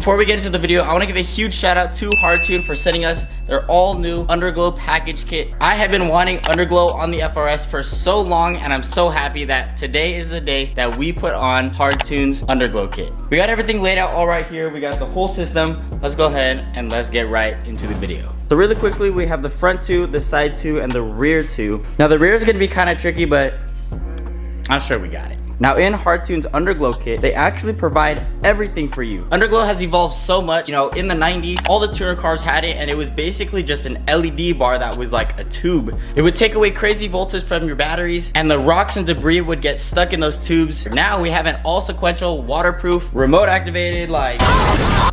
before we get into the video, I want to give a huge shout out to Hardtuned for sending us their all new Underglow package kit. I have been wanting Underglow on the FRS for so long, and I'm so happy that today is the day that we put on Hardtuned's Underglow kit. We got everything laid out all right here. We got the whole system. Let's go ahead and let's get right into the video. So really quickly, we have the front two, the side two, and the rear two. Now the rear is going to be kind of tricky, but I'm sure we got it. Now in Hardtuned's Underglow kit, they actually provide everything for you. Underglow has evolved so much. You know, in the 90s, all the tourer cars had it, and it was basically just an LED bar that was like a tube. It would take away crazy voltage from your batteries, and the rocks and debris would get stuck in those tubes. Now we have an all sequential, waterproof, remote activated, like,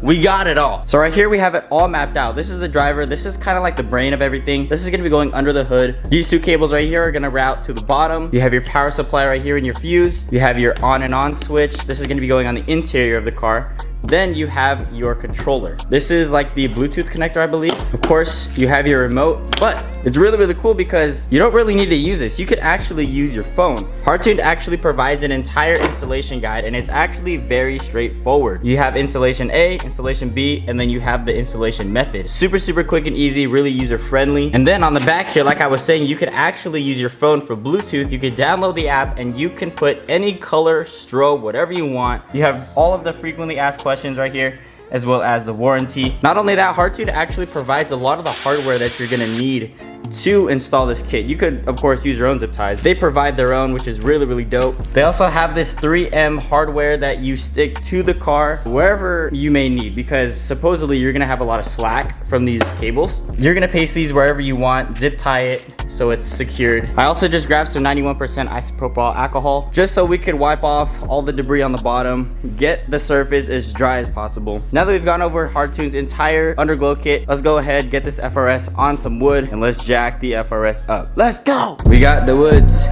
we got it all. So right here we have it all mapped out. This is the driver. This is kind of like the brain of everything. This is gonna be going under the hood. These two cables right here are gonna route to the bottom. You have your power supply right here and your fuse. You have your on and on switch. This is going to be going on the interior of the car. Then you have your controller. This is like the Bluetooth connector, I believe. Of course, you have your remote, but it's really cool because you don't really need to use this. You could actually use your phone. Hardtuned actually provides an entire installation guide, and it's actually very straightforward. You have installation A, installation B, and then you have the installation method. Super quick and easy, really user friendly. And then on the back here, like I was saying, you could actually use your phone for Bluetooth. You could download the app and you can put any color, strobe, whatever you want. You have all of the frequently asked questions right here, as well as the warranty. Not only that, Hardtuned actually provides a lot of the hardware that you're gonna need to install this kit. You could of course use your own zip ties. They provide their own, which is really dope. They also have this 3M hardware that you stick to the car wherever you may need, because supposedly you're gonna have a lot of slack from these cables. You're gonna paste these wherever you want, zip tie it so it's secured. I also just grabbed some 91% isopropyl alcohol just so we could wipe off all the debris on the bottom, get the surface as dry as possible. Now that we've gone over Hardtuned's entire Underglow kit, let's go ahead, get this FRS on some wood, and let's jack the FRS up. Let's go! We got the woods.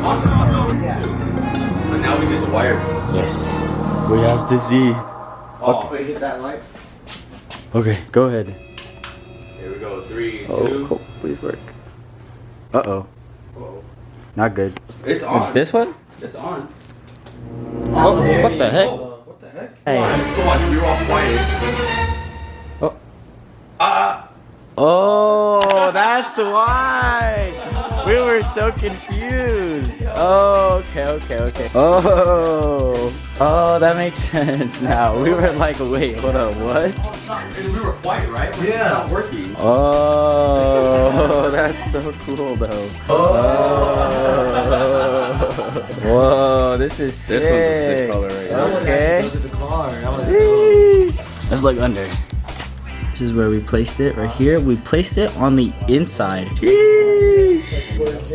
Awesome. Yeah. But now we get the wire. Yes. We have to see. Oh, okay. Wait, hit that light. Okay, go ahead. Here we go. 3, 2. Oh, please work. Uh-oh. Uh-oh. Not good. It's on. Is this one? It's on. Oh, what the heck? What the heck? Hey. So watch, we were all quiet. Oh. Oh, that's why. We were so confused. Oh, okay. Oh, that makes sense now. We were like, wait, hold up, what? We were white, right? Yeah. It's not working. Oh, that's so cool though. Whoa, this is sick. This one's a sick color right here. Okay. Go to the car. That was Let's look under. This is where we placed it, right here. We placed it on the inside.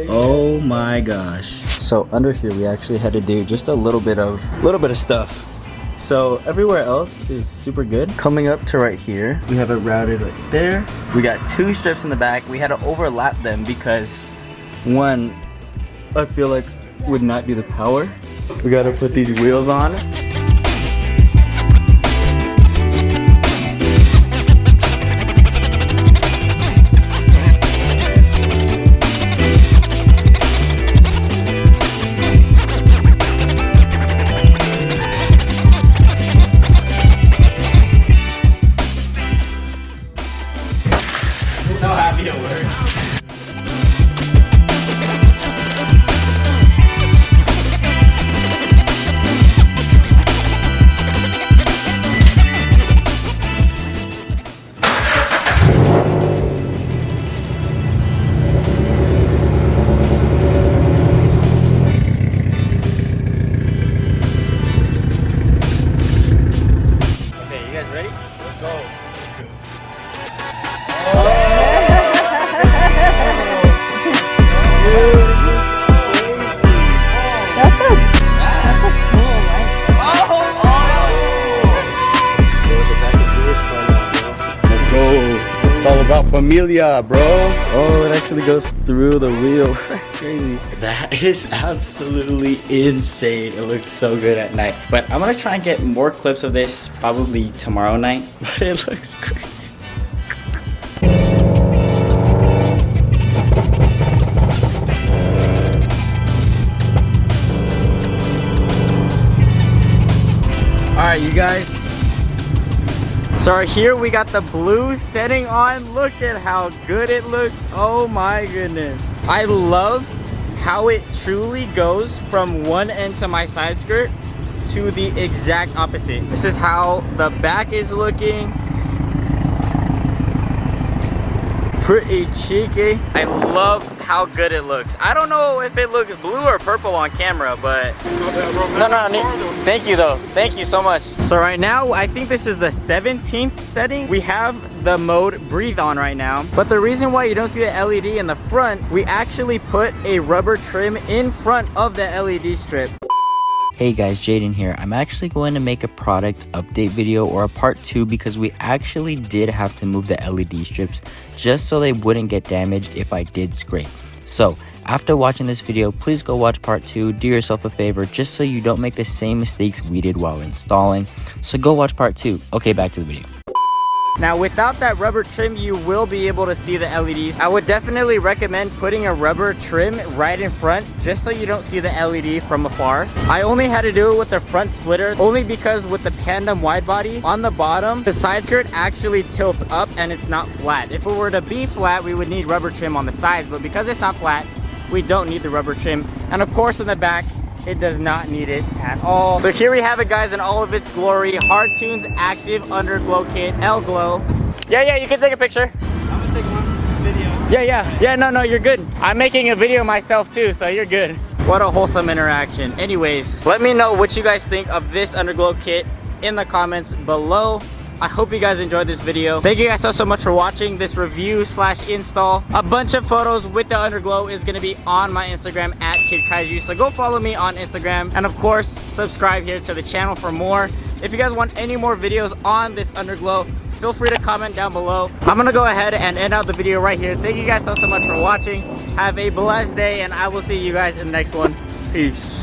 Oh my gosh. So under here, we actually had to do just a little bit of stuff. So everywhere else is super good. Coming up to right here, we have it routed right there. We got 2 strips in the back. We had to overlap them because one, I feel like would not do the power. We gotta put these wheels on. So happy it works. Okay, you guys ready? Let's go. It's all about familia, bro. Oh, it actually goes through the wheel. That's crazy. That is absolutely insane. It looks so good at night. But I'm gonna try and get more clips of this probably tomorrow night. But it looks crazy. Alright, you guys. So here we got the blue setting on. Look at how good it looks. Oh my goodness. I love how it truly goes from one end to my side skirt to the exact opposite. This is how the back is looking. Pretty cheeky. I love how good it looks. I don't know if it looks blue or purple on camera, but no, thank you though. Thank you so much. So right now, I think this is the 17th setting. We have the mode breathe on right now, but the reason why you don't see the LED in the front, we actually put a rubber trim in front of the LED strip. Hey guys, Jayden here. I'm actually going to make a product update video or a part 2 because we actually did have to move the LED strips just so they wouldn't get damaged if I did scrape. So after watching this video, please go watch part 2. Do yourself a favor just so you don't make the same mistakes we did while installing. So go watch part 2. Okay, back to the video. Now without that rubber trim, you will be able to see the LEDs. I would definitely recommend putting a rubber trim right in front just so you don't see the LED from afar. I only had to do it with the front splitter only because with the tandem wide body on the bottom, the side skirt actually tilts up and it's not flat. If it were to be flat, we would need rubber trim on the sides, but because it's not flat, we don't need the rubber trim. And of course in the back, it does not need it at all. So here we have it guys in all of its glory. Hardtuned Active Underglow Kit, ELGlow. Yeah, you can take a picture. I'm gonna take one video. Yeah, no, you're good. I'm making a video myself too, so you're good. What a wholesome interaction. Anyways, let me know what you guys think of this Underglow kit in the comments below. I hope you guys enjoyed this video. Thank you guys so much for watching this review / install. A bunch of photos with the Underglow is gonna be on my Instagram at KidKaiju. So go follow me on Instagram. And of course, subscribe here to the channel for more. If you guys want any more videos on this Underglow, feel free to comment down below. I'm gonna go ahead and end out the video right here. Thank you guys so much for watching. Have a blessed day and I will see you guys in the next one. Peace.